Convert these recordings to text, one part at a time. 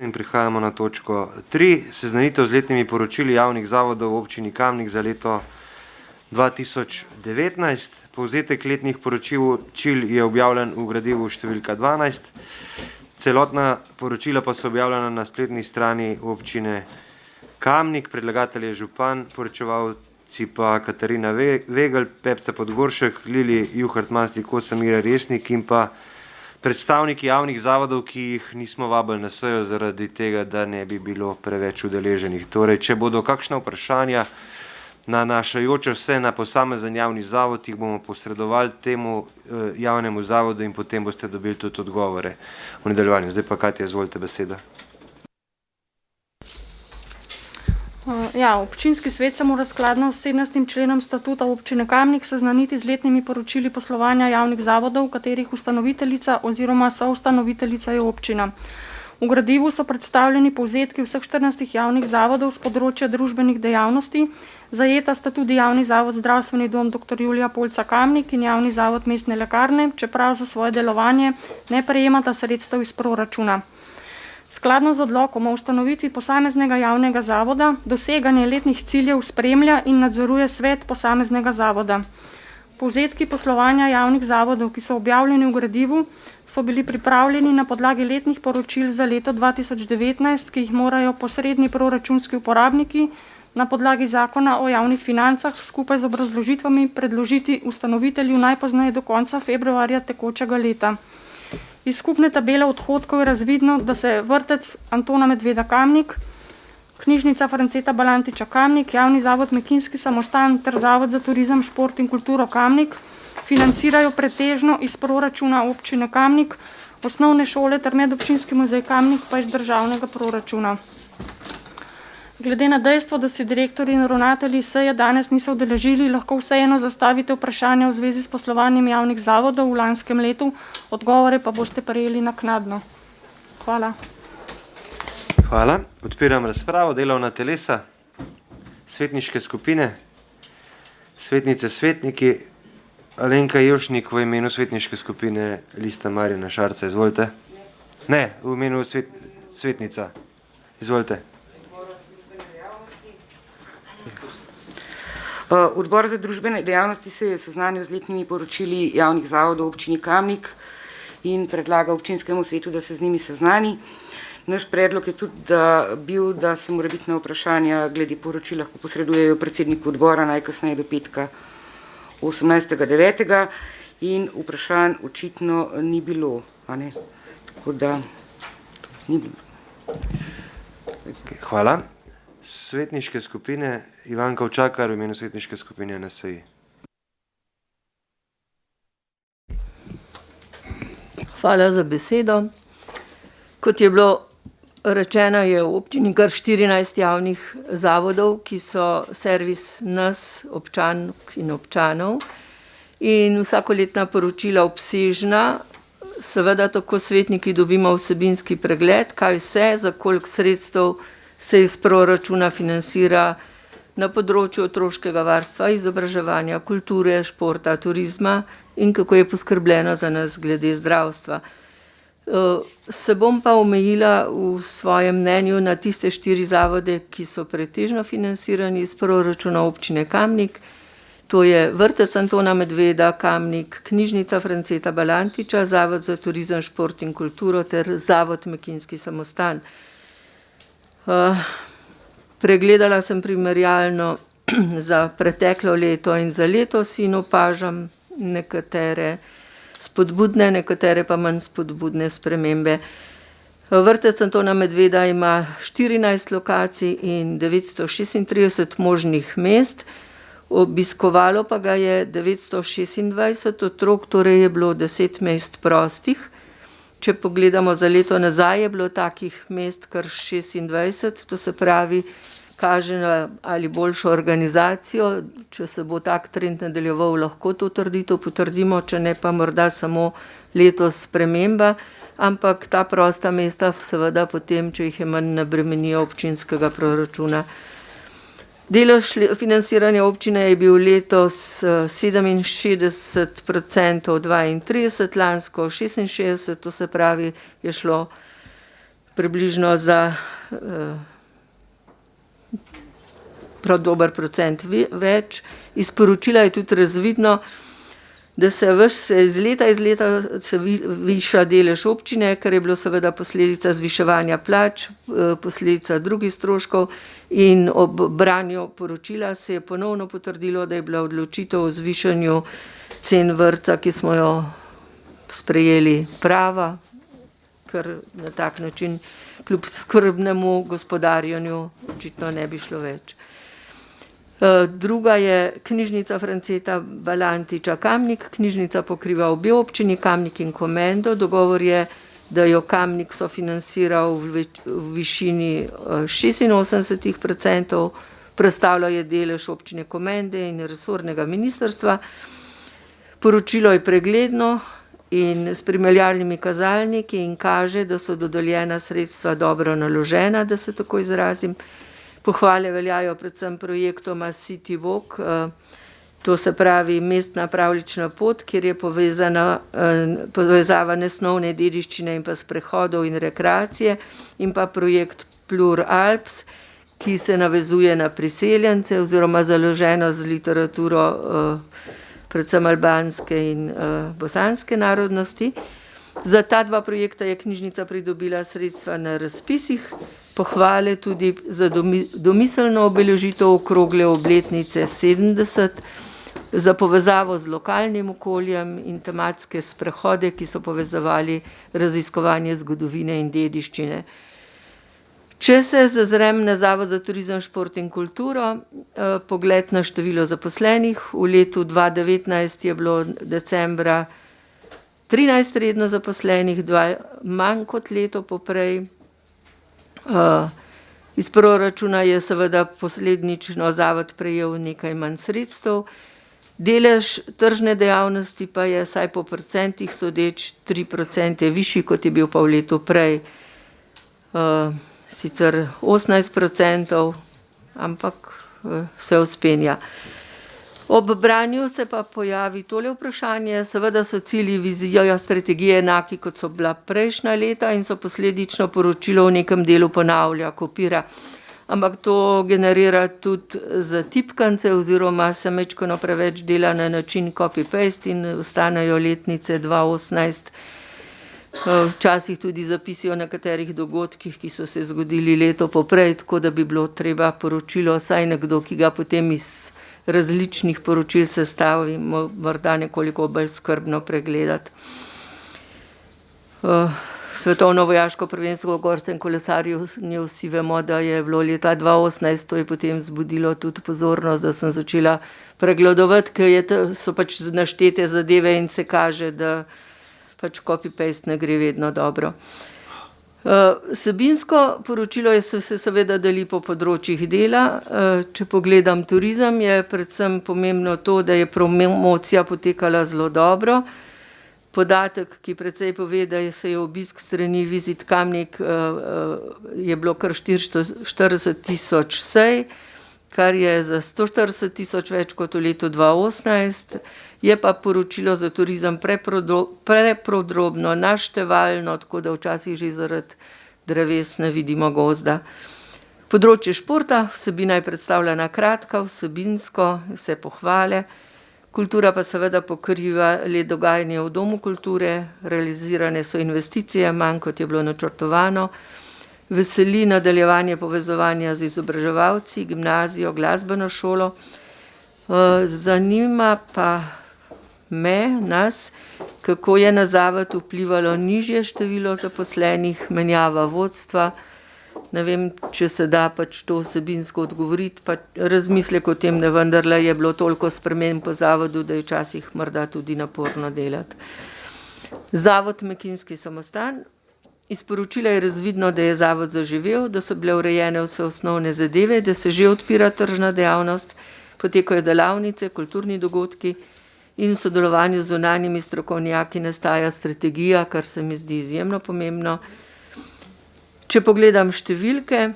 In prihajamo na točko 3. Seznanitev z letnimi poročili javnih zavodov v občini Kamnik za leto 2019. Povzetek letnih poročil je objavljen v gradivu številka 12. Celotna poročila pa so objavljena na spletni strani občine Kamnik. Predlagatelj je župan, poročevalci pa Katarina Vegel, Pepca Podgoršek, Lili Juhart-Maslik, Samira Resnik in pa predstavniki javnih zavodov, ki jih nismo vabili na sejo zaradi tega, da ne bi bilo preveč udeleženih. Torej, če bodo kakšna vprašanja nanašajoča se na posamezen javni zavod, jih bomo posredovali temu javnemu zavodu in potem boste dobili tudi odgovore v nadaljevanju. Zdaj pa, Katja, izvolite besedo. Ja, občinski svet se mora skladno s 17. členom statuta občine Kamnik seznaniti z letnimi poročili poslovanja javnih zavodov, katerih ustanoviteljica oziroma soustanoviteljica je občina. V gradivu so predstavljeni povzetki vseh 14 javnih zavodov z področja družbenih dejavnosti. Zajeta sta tudi javni zavod Zdravstveni dom dr. Julija Polca Kamnik in javni zavod Mestne lekarne, čeprav za svoje delovanje ne prejemata sredstev iz proračuna. Skladno z odlokom o ustanovitvi posameznega javnega zavoda, doseganje letnih ciljev spremlja in nadzoruje svet posameznega zavoda. Povzetki poslovanja javnih zavodov, ki so objavljeni v gradivu, so bili pripravljeni na podlagi letnih poročil za leto 2019, ki jih morajo posredni proračunski uporabniki na podlagi zakona o javnih financah skupaj z obrazložitvami predložiti ustanovitelju najpozneje do konca februarja tekočega leta. Iz skupne tabele odhodkov je razvidno, da se vrtec Antona Medveda Kamnik, knjižnica Franceta Balantiča Kamnik, javni zavod Mekinski samostan ter zavod za turizem, šport in kulturo Kamnik financirajo pretežno iz proračuna občine Kamnik, osnovne šole ter medobčinski muzej Kamnik pa iz državnega proračuna. Glede na dejstvo, da se direktorji in ravnatelji seje danes niso udeležili, lahko vseeno zastavite vprašanja v zvezi s poslovanjem javnih zavodov v lanskem letu, odgovore pa boste prejeli naknadno. Hvala. Hvala. Odpiram razpravo. Delovna telesa, svetniške skupine, svetnice, svetniki. Alenka Jevšnik v imenu svetniške skupine Lista Marjana Šarca. Izvolite. Ne, v imenu svetnica. Izvolite. Odbor za družbene dejavnosti se je seznanil z letnimi poročili javnih zavodov v občini Kamnik in predlaga občinskemu svetu, da se z njimi seznani. Naš predlog je tudi bil, da se morebitna vprašanja glede poročil lahko posredujejo predsedniku odbora najkasneje do petka 18.9. in vprašanj očitno ni bilo. Tako da ni bilo. Hvala. Svetniške skupine, Ivan Kavčakar v imenu svetniške skupine NSI. Hvala za besedo. Kot je bilo rečeno, je v občini kar 14 javnih zavodov, ki so servis nas, občank in občanov. In vsakoletna poročila obsežna, seveda tako svetniki dobimo vsebinski pregled, kaj vse, za koliko sredstev se iz proračuna financira na področju otroškega varstva, izobraževanja, kulture, športa, turizma in kako je poskrbljeno za nas glede zdravstva. Se bom pa omejila v svojem mnenju na tiste 4 zavode, ki so pretežno financirani iz proračuna občine Kamnik. To je vrtec Antona Medveda Kamnik, knjižnica Franceta Balantiča, zavod za turizem, šport in kulturo ter zavod Mekinski samostan. Pregledala sem primerjalno za preteklo leto in za letos in opažam nekatere spodbudne, nekatere pa manj spodbudne spremembe. Vrtec Antona Medveda ima 14 lokacij in 936 možnih mest, obiskovalo pa ga je 926 otrok, torej je bilo 10 mest prostih. Če pogledamo za leto nazaj, je bilo takih mest kar 26, to se pravi, kaže na ali boljšo organizacijo. Če se bo tak trend nadaljeval, lahko to trditev potrdimo, če ne pa morda samo letos sprememba, ampak ta prosta mesta seveda potem, če jih je manj, ne bremenijo občinskega proračuna. Delež financiranja občine je bil letos 67%, 32, lansko 66, to se pravi, je šlo približno za prav dober procent več. Iz poročila je tudi razvidno, da se iz leta se viša delež občine, kar je bilo seveda posledica zviševanja plač, posledica drugih stroškov, in ob branju poročila se je ponovno potrdilo, da je bila odločitev o zvišanju cen vrtca, ki smo jo sprejeli, prava, ker na tak način kljub skrbnemu gospodarjenju očitno ne bi šlo več. Druga je knjižnica Franceta Balantiča Kamnik. Knjižnica pokriva obe občini, Kamnik in Komendo. Dogovor je, da jo Kamnik sofinanciral v višini 86%, predstavlja je delež občine Komende in resornega ministrstva. Poročilo je pregledno in s primerjalnimi kazalniki in kaže, da so dodeljena sredstva dobro naložena, da se tako izrazim. Pohvale veljajo predvsem projektoma City Walk, to se pravi mestna pravlična pot, kjer je povezava nesnovne dediščine in pa sprehodov in rekreacije, in pa projekt Plur Alps, ki se navezuje na priseljence oziroma založeno z literaturo predvsem albanske in bosanske narodnosti. Za ta dva projekta je knjižnica pridobila sredstva na razpisih. Pohvale tudi za domiselno obeležitev okrogle obletnice 70, za povezavo z lokalnim okoljem in tematske sprehode, ki so povezovali raziskovanje zgodovine in dediščine. Če se zazrem na Zavod za turizem, šport in kulturo, pogled na število zaposlenih. V letu 2019 je bilo decembra 13 redno zaposlenih, 2 manj kot leto poprej. Iz proračuna je seveda posledično zavod prejel nekaj manj sredstev. Delež tržne dejavnosti pa je, saj po procentih sodeč, 3% višji, kot je bil pa v letu prej. Sicer 18%, ampak se vzpenja. Ob branju se pa pojavi tole vprašanje. Seveda so cilji, vizija, strategije enaki, kot so bila prejšnja leta, in so posledično poročilo v nekem delu ponavlja, kopira. Ampak to generira tudi zatipkance oziroma se majčkeno preveč dela na način copy-paste in ostanejo letnice 2018. Včasih tudi zapisi o nekaterih dogodkih, ki so se zgodili leto poprej, tako da bi bilo treba poročilo vsaj nekdo, ki ga potem iz različnih poročil sestavi, morda nekoliko bolj skrbno pregledati. Svetovno vojaško prvenstvo v gorskem kolesarju, vsi vemo, da je bilo leta 2018, to je potem zbudilo tudi pozornost, da sem začela pregledovati, ker so pač naštete zadeve in se kaže, da pač copy-paste ne gre vedno dobro. Vsebinsko poročilo se seveda deli po področjih dela. Če pogledam turizem, je predvsem pomembno to, da je promocija potekala zelo dobro. Podatek, ki precej pove, da se je obisk strani Visit Kamnik, je bilo kar 40,000 sej, kar je za 140,000 več kot v letu 2018. Je pa poročilo za turizem prepodrobno, naštevalno, tako da včasih že zaradi dreves ne vidimo gozda. Področje športa, vsebina je predstavljena kratka, vsebinsko, vse pohvale. Kultura pa seveda pokriva le dogajanje v Domu kulture, realizirane so investicije, manj kot je bilo načrtovano. Veseli nadaljevanje povezovanja z izobraževalci, gimnazijo, glasbeno šolo. Zanima pa nas, kako je na zavod vplivalo nižje število zaposlenih, menjava vodstva. Ne vem, če se da pač to vsebinsko odgovoriti, pa razmislek o tem, da vendarle je bilo toliko sprememb po zavodu, da je včasih morda tudi naporno delati. Zavod Mekinski samostan. Iz poročila je razvidno, da je zavod zaživel, da so bile urejene vse osnovne zadeve, da se že odpira tržna dejavnost, potekajo delavnice, kulturni dogodki in v sodelovanju z zunanjimi strokovnjaki nastaja strategija, kar se mi zdi izjemno pomembno. Če pogledam številke,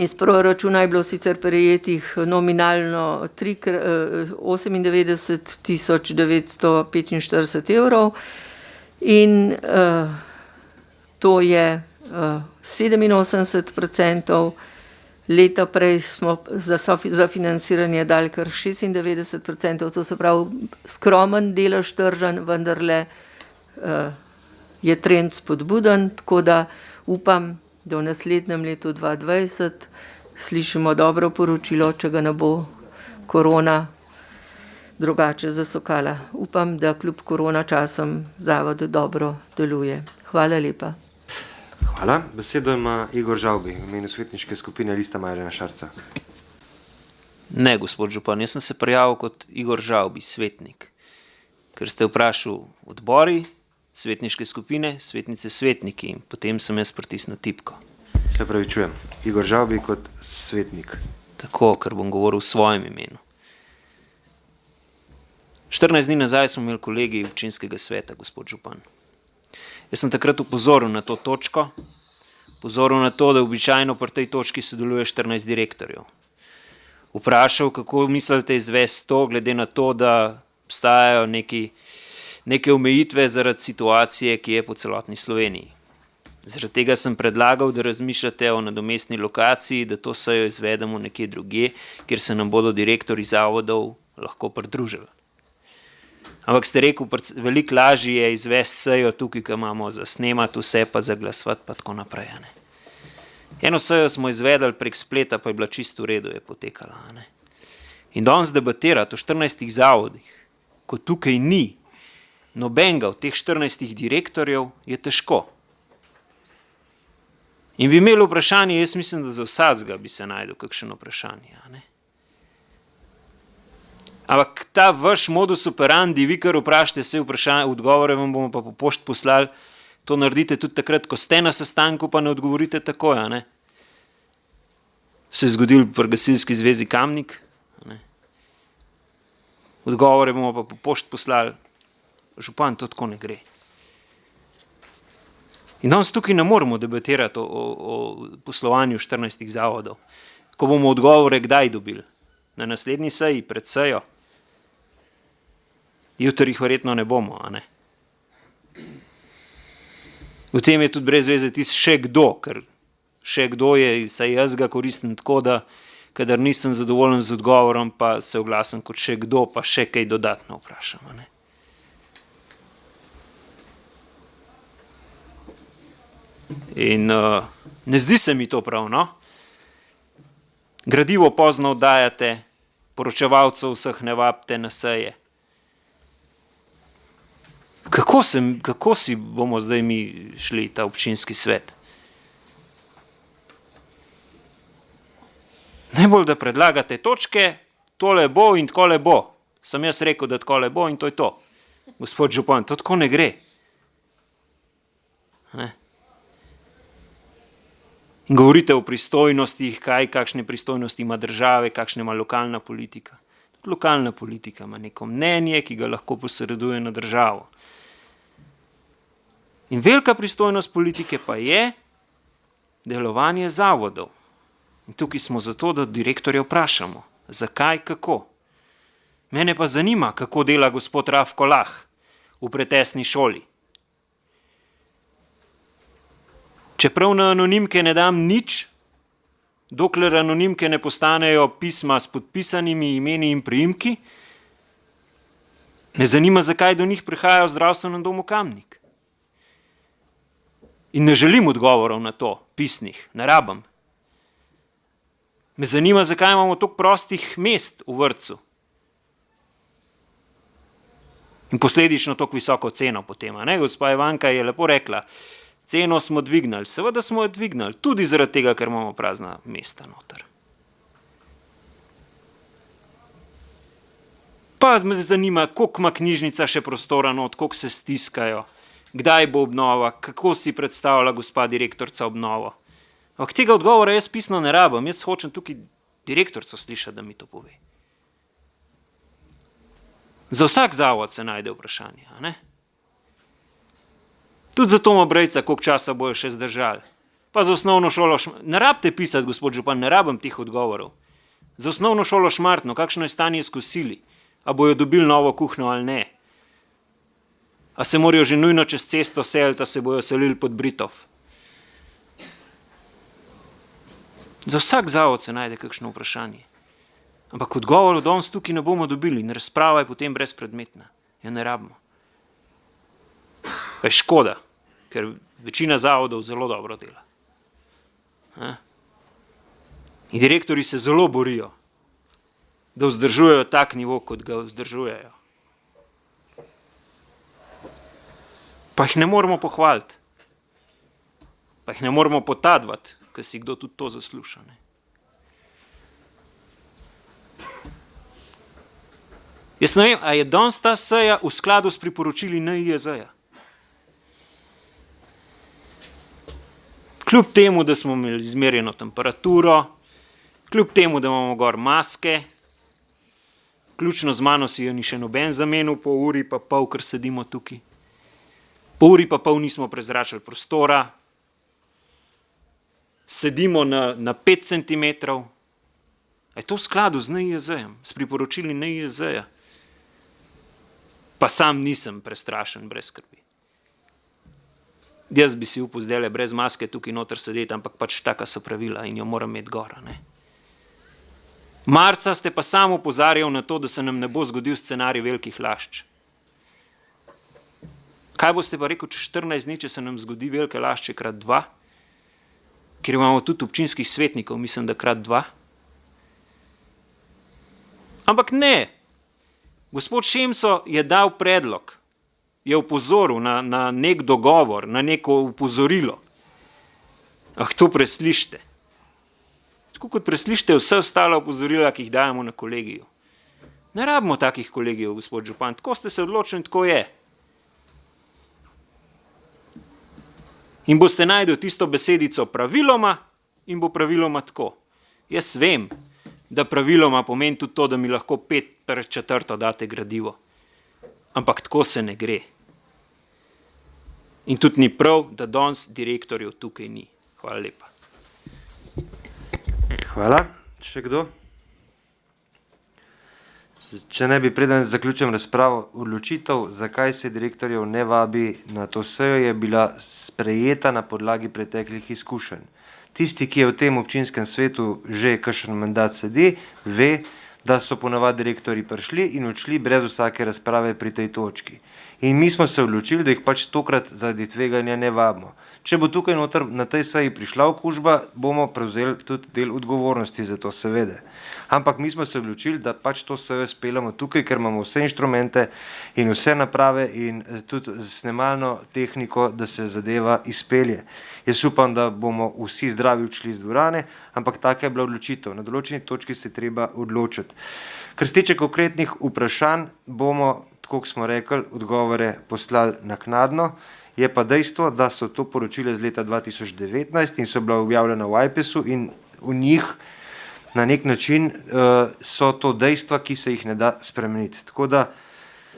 iz proračuna je bilo sicer prejetih nominalno 98,945 evrov in to je 87%, leta prej smo za financiranje dali kar 96%, to se pravi skromen delež tržen, vendarle je trend spodbuden, tako da upam, da v naslednjem letu 2020 slišimo dobro poročilo, če ga ne bo korona drugače zasukala. Upam, da kljub korona časom zavod dobro deluje. Hvala lepa. Hvala. Besedo ima Igor Žavbi, v imenu svetniške skupine Lista Marjana Šarca. Ne, gospod župan, jaz sem se prijavil kot Igor Žavbi, svetnik. Ker ste vprašali odbori, svetniške skupine, svetnice, svetniki in potem sem jaz pritisnil tipko. Se pravi, čujem. Igor Žavbi kot svetnik. Tako, ker bom govoril v svojem imenu. 14 dni nazaj smo imeli kolegi občinskega sveta, gospod župan. Jaz sem takrat upozoril na to točko, upozoril na to, da običajno pri tej točki sodeluje 14 direktorjev. Vprašal, kako mislite izvesti to, glede na to, da obstajajo neke omejitve zaradi situacije, ki je po celotni Sloveniji. Zaradi tega sem predlagal, da razmišljate o nadomestni lokaciji, da to sejo izvedemo nekje drugje, kjer se nam bodo direktorji zavodov lahko pridružili. Ampak ste rekel, veliko lažje je izvesti sejo tukaj, ko imamo za snemati vse, pa za glasovati, pa tako naprej. Ne? Eno sejo smo izvedli prek spleta, pa je bila čisto v redu, je potekala. Ne? In danes debatirati o 14 zavodih, ko tukaj ni nobenega od teh 14 direktorjev, je težko. In bi imeli vprašanje, jaz mislim, da za vsakega bi se najdel kakšno vprašanje. Ne? Ampak ta vaš modus operandi, vi kar vprašate se vprašanje, odgovore vam bomo pa po pošti poslali, to naredite tudi takrat, ko ste na sestanku, pa ne odgovorite takoj. Ne? Se je zgodil pri Gasilski zvezi Kamnik. Ne? Odgovore bomo pa po pošti poslali. Župan, to tako ne gre. In danes tukaj ne moramo debatirati o poslovanju 14 zavodov. Ko bomo odgovore kdaj dobili? Na naslednji seji, pred sejo? Jutri jih verjetno ne bomo, a ne? V tem je tudi brez veze tisti še kdo, ker še kdo je, saj jaz ga koristim tako, da kadar nisem zadovoljen z odgovorom, pa se oglasim kot še kdo, pa še kaj dodatno vprašam, a ne? In ne zdi se mi to prav, no? Gradivo pozno oddajate, poročevalcev vseh ne vabite na seje. Kako si bomo zdaj mi šli ta občinski svet? Najbolj, da predlagate točke, tole bo in takole bo. Sem jaz rekel, da takole bo in to je to. Gospod župan, to tako ne gre. Ne? In govorite o pristojnostih, kakšne pristojnosti ima države, kakšne ima lokalna politika. Tudi lokalna politika ima neko mnenje, ki ga lahko posreduje na državo. In velika pristojnost politike pa je delovanje zavodov. In tukaj smo zato, da direktorja vprašamo, zakaj, kako. Mene pa zanima, kako dela gospod Rafko Lah v pretesni šoli. Čeprav na anonimke ne dam nič, dokler anonimke ne postanejo pisma s podpisanimi imeni in priimki, me zanima, zakaj do njih prihajajo v zdravstvenem domu Kamnik. In ne želim odgovorov na to, pisnih, ne rabim. Me zanima, zakaj imamo toliko prostih mest v vrtcu. In posledično toliko visoko ceno potem. Ne? Gospa Ivanka je lepo rekla, ceno smo dvignali. Seveda smo jo dvignali, tudi zaradi tega, ker imamo prazna mesta noter. Pa me zanima, koliko ima knjižnica še prostora not, koliko se stiskajo, kdaj bo obnova, kako si predstavlja gospa direktorica obnovo. Ampak tega odgovora jaz pisno ne rabim, jaz hočem tukaj direktorico slišati, da mi to pove. Za vsak zavod se najde vprašanje, a ne? Tudi za Toma Brejca, koliko časa bojo še zdržali. Pa za osnovno šolo, ne rabite pisati, gospod župan, ne rabim teh odgovorov. Za osnovno šolo Šmartno, kakšno je stanje s kosili, a bojo dobili novo kuhno ali ne. A se morajo že nujno čez cesto seliti, a se bojo selili pod Britov. Za vsak zavod se najde kakšno vprašanje. Ampak odgovorov danes tukaj ne bomo dobili in razprava je potem brezpredmetna. Ja, ne rabimo. Pa je škoda, ker večina zavodov zelo dobro dela. In direktorji se zelo borijo, da vzdržujejo tak nivo, kot ga vzdržujejo. Pa jih ne moramo pohvaliti. Pa jih ne moramo potadvati, ker si kdo tudi to zasluša. Ne? Jaz ne vem, a je danes ta seja v skladu s priporočili NIJZ-ja? Kljub temu, da smo imeli izmerjeno temperaturo, kljub temu, da imamo gor maske, ključno z mano si jo ni še noben zamenil, po uri pa pol, ker sedimo tukaj. Po uri pa pol nismo prezračili prostora, sedimo na 5 centimetrov. A je to v skladu z NIJZ-jem, s priporočili NIJZ-ja? Pa sam nisem prestrašen brez skrbi. Jaz bi si upal zdajle brez maske tukaj noter sedeti, ampak pač taka so pravila in jo moram imeti gora. Ne? Marca ste pa samo opozarjali na to, da se nam ne bo zgodil scenarij velikih lašč. Kaj boste pa rekel čez 14 dni, če se nam zgodi velike lašče krat 2? Ker imamo tudi občinskih svetnikov, mislim, da krat 2. Ampak ne. Gospod Šemso je dal predlog, je upozoril na nek dogovor, na neko upozorilo. To preslište. Tako kot preslište vse ostale upozorila, ki jih dajemo na kolegiju. Ne rabimo takih kolegijev, gospod župan, tako ste se odločili, tako je. In boste najdel tisto besedico praviloma in bo praviloma tako. Jaz vem, da praviloma pomeni tudi to, da mi lahko 5/4 date gradivo. Ampak tako se ne gre. In tudi ni prav, da danes direktorjev tukaj ni. Hvala lepa. Hvala. Še kdo? Če ne bi preden zaključim razpravo, odločitev, zakaj se direktorjev ne vabi na to sejo, je bila sprejeta na podlagi preteklih izkušenj. Tisti, ki je v tem občinskem svetu že kakšen mandat sedi, ve, da so ponavadi direktorji prišli in odšli brez vsake razprave pri tej točki. In mi smo se odločili, da jih pač tokrat zaradi tveganja ne vabimo. Če bo tukaj noter na tej seji prišla okužba, bomo prevzeli tudi del odgovornosti za to, seveda. Ampak mi smo se odločili, da pač to sejo speljamo tukaj, ker imamo vse inštrumente in vse naprave in tudi snemalno tehniko, da se zadeva izpelje. Jaz upam, da bomo vsi zdravi odšli iz dvorane, ampak taka je bila odločitev. Na določeni točki se treba odločiti. Kar se tiče konkretnih vprašanj, bomo, tako kot smo rekli, odgovore poslali naknadno. Je pa dejstvo, da so to poročile z leta 2019 in so bila objavljena v IPES-u in v njih na nek način so to dejstva, ki se jih ne da spremeniti. Tako da,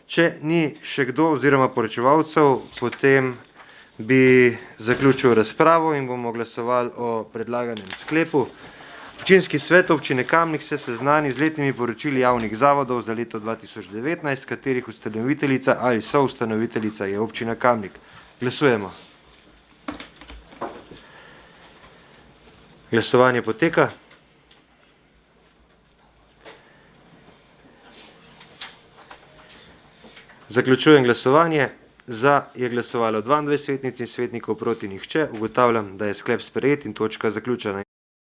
če ni še kdo oziroma poročevalcev, potem bi zaključil razpravo in bomo glasovali o predlaganem sklepu. Občinski svet občine Kamnik se seznani z letnimi poročili javnih zavodov za leto 2019, katerih ustanoviteljica ali soustanoviteljica je občina Kamnik. Glasujemo. Glasovanje poteka. Zaključujem glasovanje. Za je glasovalo 22 svetnic in svetnikov, proti nihče. Ugotavljam, da je sklep sprejet in točka zaključena.